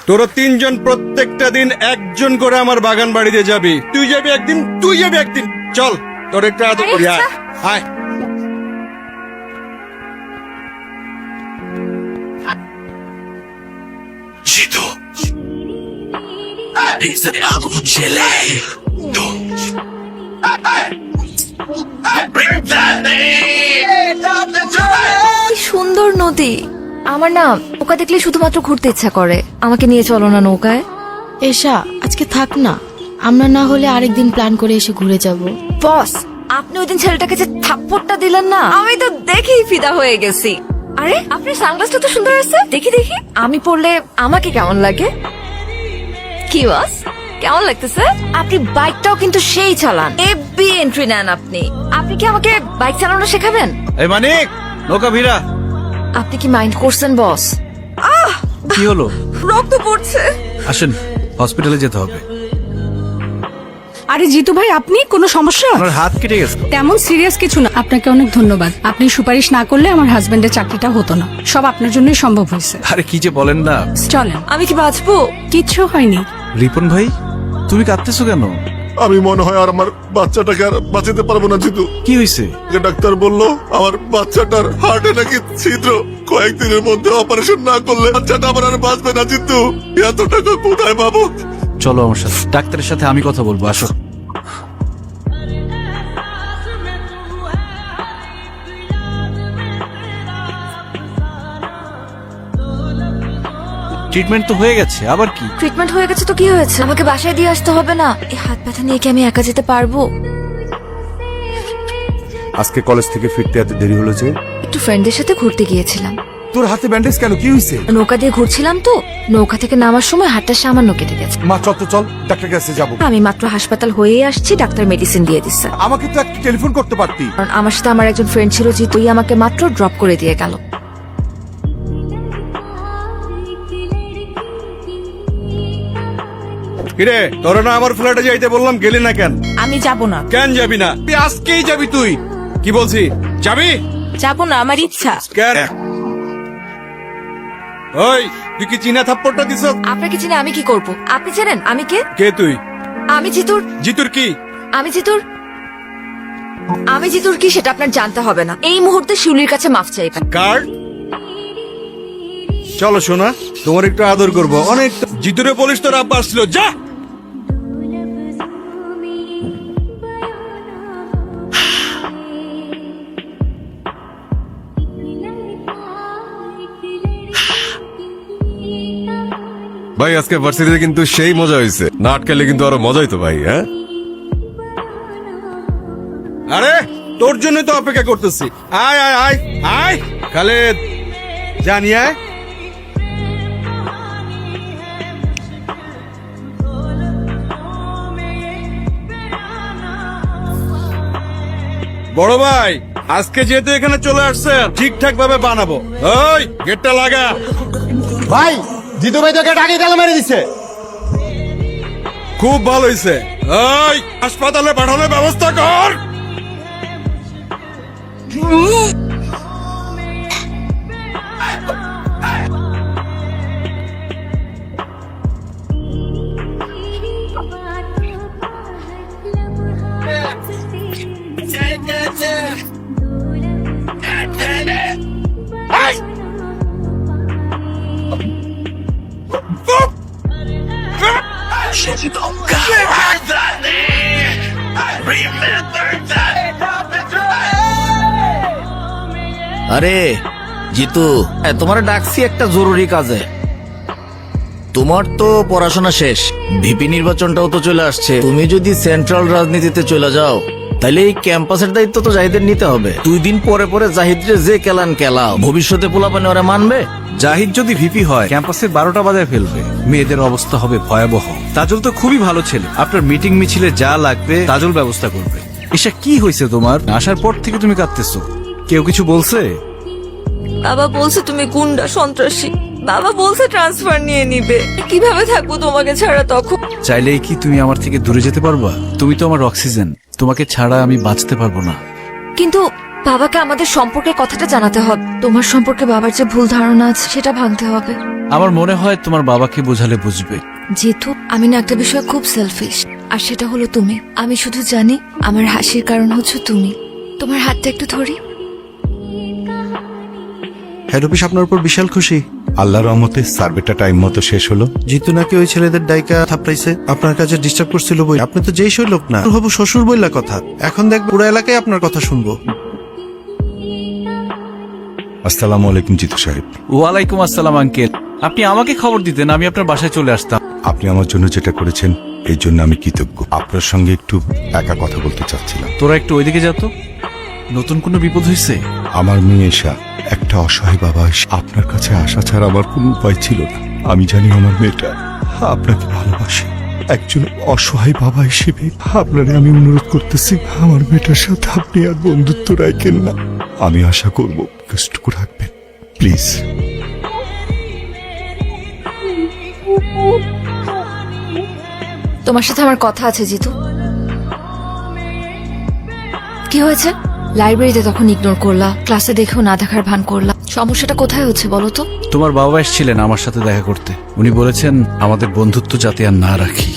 তোরা তিনজন প্রত্যেকটা দিন একজন করে আমার বাগান বাড়িতে যাবি। তুই যাবি একদিন, তুই যাবি একদিন। চল তোর একটা আদর করি। আয় আয়। জিতু আগুন ছেলে কি সুন্দর নদী। আমার না নৌকা দেখলে শুধুমাত্র ঘুরতে ইচ্ছা করে। আমাকে নিয়ে চলো না নৌকায়। এশা আজকে থাক না, আমরা না হলে আরেকদিন প্ল্যান করে এসে ঘুরে যাব। বস, আপনি ওই দিন ছেলেটাকে যে থাপ্পড়টা দিলেন না, আমি তো দেখেই ফিদা হয়ে গেছি। আরে আপনার সানগ্লাসটা তো সুন্দর আছে, দেখি দেখি আমি পরলে আমাকে কেমন লাগে। কি বস, কেমন লাগতেছে? আপনি বাইকটাও কিন্তু সেই চালান, এবি এন্ট্রি নেন আপনি। আপনি কি আমাকে বাইক চালানো শেখাবেন? এই মানিক, নৌকা ভিড়া। আপনি কি মাইন্ড করছেন বস? কি হলো? রক্ত পড়ছে। আসেন, হসপিটালে যেতে হবে। আরে জিতু ভাই, আপনি কোনো সমস্যা? আপনার হাত কেটে গেছে। তেমন সিরিয়াস কিছু না। আপনাকে অনেক ধন্যবাদ। আপনি সুপারিশ না করলে আমার হাজবেন্ডের চাকরিটা হতো না। সব আপনার জন্যই সম্ভব হয়েছে। আরে কি যে বলেন না। চলেন। আমি কি বাঁচবো? কিচ্ছু হয়নি। রিপন ভাই, তুমি কাঁদতেছো কেন? আমি মনে হয় আর আমার বাচ্চাটাকে আর বাঁচাতে পারবো না জিতু। কি হয়েছে? ডাক্তার বললো আমার বাচ্চাটার হার্টে নাকি ছিদ্র, কয়েকদিনের মধ্যে অপারেশন না করলে বাচ্চাটা আমার আর বাঁচবে না জিতু। এত টাকা কোথায় পাবো? চলো আমার সাথে, ডাক্তারের সাথে আমি কথা বলবো। আসো। ট্রিটমেন্ট তো হয়ে গেছে, আবার কি? ট্রিটমেন্ট হয়ে গেছে তো কি হয়েছে? আমাকে বাসায় দিয়ে আসতে হবে না? এই হাত ব্যথা নিয়ে কি আমি একা যেতে পারবো? আজকে কলেজ থেকে ফিরতে এত দেরি হলো যে? একটু ফ্রেন্ডদের সাথে ঘুরতে গিয়েছিলাম। তোর হাতে ব্যান্ডেজ কেন, কি হয়েছে? নৌকা দিয়ে ঘুরছিলাম তো, নৌকা থেকে নামার সময় হাতটা সামান্য কেটে গেছে। মা চল তো, চল ডাক্তার কাছে যাবো। আমি মাত্র হাসপাতাল হয়েই আসছি, ডাক্তার মেডিসিন দিয়ে দিচ্ছে। আমাকে তো একটা টেলিফোন করতে পারতি। কারণ আমার সাথে আমার একজন ফ্রেন্ড ছিল, যে তুই আমাকে মাত্র ড্রপ করে দিয়ে গেল। কিরে, তোরা না আমার ফ্ল্যাটে যাইতে বললাম, গেলি না কেন? আমি যাব না। কেন যাবি না? তুই আজকেই যাবি। তুই কি বলছি, যাবি? যাব না, আমার ইচ্ছা। কেন? ওই, তুই কি চীনা থাপ্পড়টা দিছ? আপনাকে চিনে আমি কি করব? আপনি জানেন আমি কে? কে তুই? আমি জিতুর। জিতুর কি? আমি জিতুর কি সেটা আপনার জানতে হবে না। এই মুহূর্তে শিউলির কাছে মাফ চাইবেন। কার্ড? চলো শোনা, তোমার একটু আদর করবো। অনেক জিতুরে বলিস তোর আব্বা আসছিল। যা। ভাই আজকে ভার্সিটিতে কিন্তু সেই মজা হয়েছে। না আটকালে কিন্তু আরো মজা হইতো ভাই। হ্যাঁ, আরে তোর জন্য তো অপেক্ষা করতেছি। আয় আয় আয় আয় খালেদ, জানি আয়। বড় ভাই, আজকে যেহেতু এখানে চলে আসছে, ঠিকঠাক ভাবে বানাবো। ওই গেটটা লাগা। ভাই, জিতু ভাই তোকে ডাকি তালা মেরে দিছে। খুব ভালো হয়েছে। ওই হাসপাতালে পাঠানোর ব্যবস্থা কর। আরে জিতু, তোমার ডাকছি একটা জরুরি কাজে। তোমার তো পড়াশোনা শেষ, ভিপি নির্বাচনটাও তো চলে আসছে। তুমি যদি সেন্ট্রাল রাজনীতিতে চলে যাও, তাহলে এই ক্যাম্পাসের দায়িত্ব তো জাহিদের নিতে হবে। 2 দিন পরে পরে জাহিদরে যে কেলান কেলাও, ভবিষ্যতে পোলাপানি ওরা মানবে? জাহিদ যদি ভিপি হয়, ক্যাম্পাসে 12টা বাজায় ফেলবে। মেয়েদের অবস্থা হবে ভয়াবহ। তাজল তো খুবই ভালো ছেলে, আপনার মিটিং মিছিলে যা লাগবে তাজল ব্যবস্থা করবে। এসা কি হয়েছে তোমার? আসার পর থেকে তুমি কাঁদতেছো। কেউ কিছু বলছে? বাবা বলছে তুমি গুন্ডা, সন্ত্রাসী। বাবা বলছে ট্রান্সফার নিয়ে নিবে। কিভাবে থাকবো তোমাকে ছাড়া তখন? চাইলেই কি তুমি আমার থেকে দূরে যেতে পারবা? তুমি তো আমার অক্সিজেন, তোমাকে ছাড়া আমি বাঁচতে পারবো না। কিন্তু বাবাকে আমাদের সম্পর্কের কথাটা জানাতে হবে। তোমার সম্পর্কে বাবার যে ভুল ধারণা আছে সেটা ভাঙতে হবে। আমার মনে হয় তোমার বাবাকে বোঝালে বুঝবে। যেহেতু আমি না একটা বিষয়ে খুব সেলফিশ, আর সেটা হলো তুমি। আমি শুধু জানি আমার হাসির কারণ হচ্ছে তুমি। তোমার হাতটা একটু ধরি। হেড অফিস আপনার উপর বিশাল খুশি। আল্লাহর রহমতে সার্ভেটা টাইম মতো শেষ হলো। জিতু নাকি ওই ছেলেদের ডাইকা থাপড়াইছে, আপনার কাছে ডিস্টার্ব করছিল বই। আপনি তো যেই সই লোক না, হবু শ্বশুর বইলা কথা। এখন দেখ পুরো এলাকায় আপনার কথা শুনবো। আসসালামু আলাইকুম জিতু সাহেব। ওয়ালাইকুম আসসালাম আঙ্কেল। আপনি আমাকে খবর দিতেন, আমি আপনার বাসায় চলে আসতাম। আপনি আমার জন্য যেটা করেছেন এর জন্য আমি কৃতজ্ঞ। আপনার সঙ্গে একটু একা কথা বলতে চাচ্ছিলাম। তোরা একটু ওইদিকে যা তো। নতুন কোনো বিপদ হয়েছে? আমার মেয়ে এসা একটা অসহায় বাবা এসে আপনার কাছে আসা ছাড়া আমার কোনো উপায় ছিল না। আমি জানি আমার মেয়েটা আপনাকে ভালোবাসে। একজন অসহায় বাবা হিসেবে আপনারে আমি অনুরোধ করতেছি, আমার মেয়েটার সাথে আপনি আর বন্ধুত্ব রাখেন না। আমি আশা করব কষ্টটুকু রাখবেন প্লিজ। তোমার সাথে আমার কথা আছে জিতু। কি হয়েছে? লাইব্রেরিতে তখন ইগনোর করলা, ক্লাসে দেখেও না দেখার ভান করলা। সমস্যাটা কোথায় হচ্ছে বলো তো? তোমার বাবা এসেছিলেন আমার সাথে দেখা করতে। উনি বলেছেন আমাদের বন্ধুত্ব যাতে আর না রাখি।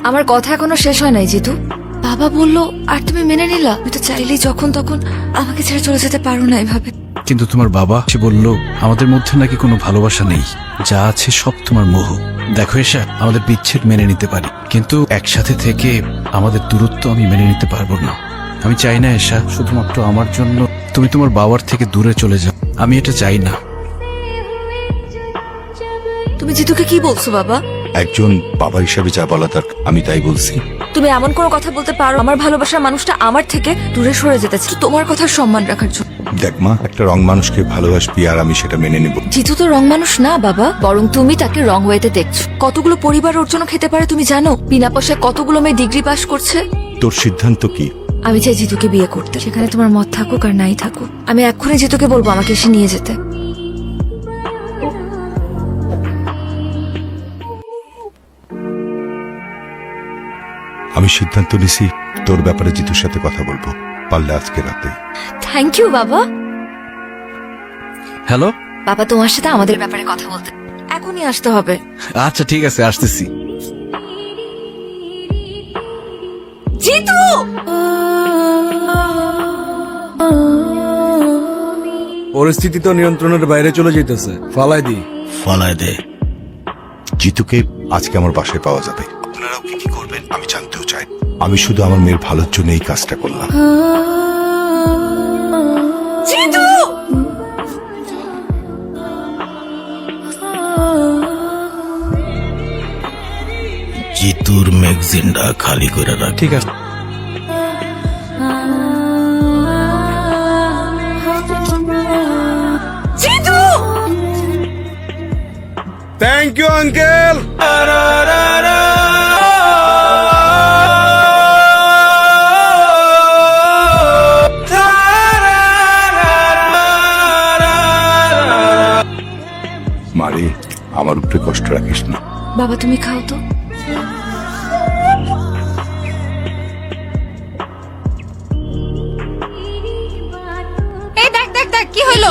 আমার কথা এখনো শেষ হয় নাই জিতু। বাবা বললো আর তুমি মেনে নিলা। তুমি তো চাইলেই যখন তখন আমাকে ছেড়ে চলে যেতে পারো না এভাবে। কিন্তু তোমার বাবা সে বলল আমাদের মধ্যে নাকি কোনো ভালোবাসা নেই, যা আছে সব তোমার মোহ। দেখো এসা, আমাদের বিচ্ছেদ মেনে নিতে পারি, কিন্তু একসাথে থেকে আমাদের দূরত্ব আমি মেনে নিতে পারবো না। আমি চাই না এসা শুধুমাত্র আমার জন্য তুমি তোমার বাবার থেকে দূরে চলে যাও। আমি এটা চাই না। তুমি জিতুকে কি বলছো বাবা? একজন বাবা হিসাবে যা বলা দরকার আমি তাই বলছি। তুমি এমন কোনো কথা বলতে পারো আমার ভালোবাসার মানুষটা আমার থেকে দূরে সরে যেতেছে তোমার কথার সম্মান রাখার জন্য? দেখ মা, একটা রং মানুষকে ভালোবাসবি আর আমি সেটা মেনে নেব। জিতু তো রং মানুষ না বাবা, বরং তুমি তাকে রং ওয়েতে দেখছো। কতগুলো পরিবার ওর জন্য খেতে পারে তুমি জানো? বিনা পয়সায় কতগুলো মেয়ে ডিগ্রি পাস করছে। তোর সিদ্ধান্ত কি? আমি চাই জিতুকে বিয়ে করতে, সেখানে তোমার মত থাকুক আর নাই থাকুক। আমি এক্ষুনি জিতুকে বলবো আমাকে এসে নিয়ে যেতে। আমি সিদ্ধান্ত নিছি তোর ব্যাপারে জিতুর সাথে কথা বলবো, পারলে আজকে রাতে। থ্যাংক ইউ বাবা। হ্যালো বাবা, তোমার সাথে আমাদের ব্যাপারে কথা বলতে এখনই আসতে হবে। আচ্ছা ঠিক আছে, আসতেছি। জিতু! পরিস্থিতি তো নিয়ন্ত্রণের বাইরে চলে যেতেছে। ফালাই দি। ফালায় দে। জিতুকে আজকে আমার বাসায় পাওয়া যাবে। আপনারাও কি কি করবেন আমি জানতেও চাই। আমি শুধু আমার মেয়ের ভালোর জন্য এই কাজটা করলাম। জিতু! জিতুর ম্যাগজিনটা খালি করে রাখ। ঠিক আছে। জিতু! Thank you uncle. মারে, আমার উপরে কষ্ট রাখিস না। বাবা তুমি খাও তো। এই দেখ দেখ দেখ কি হলো?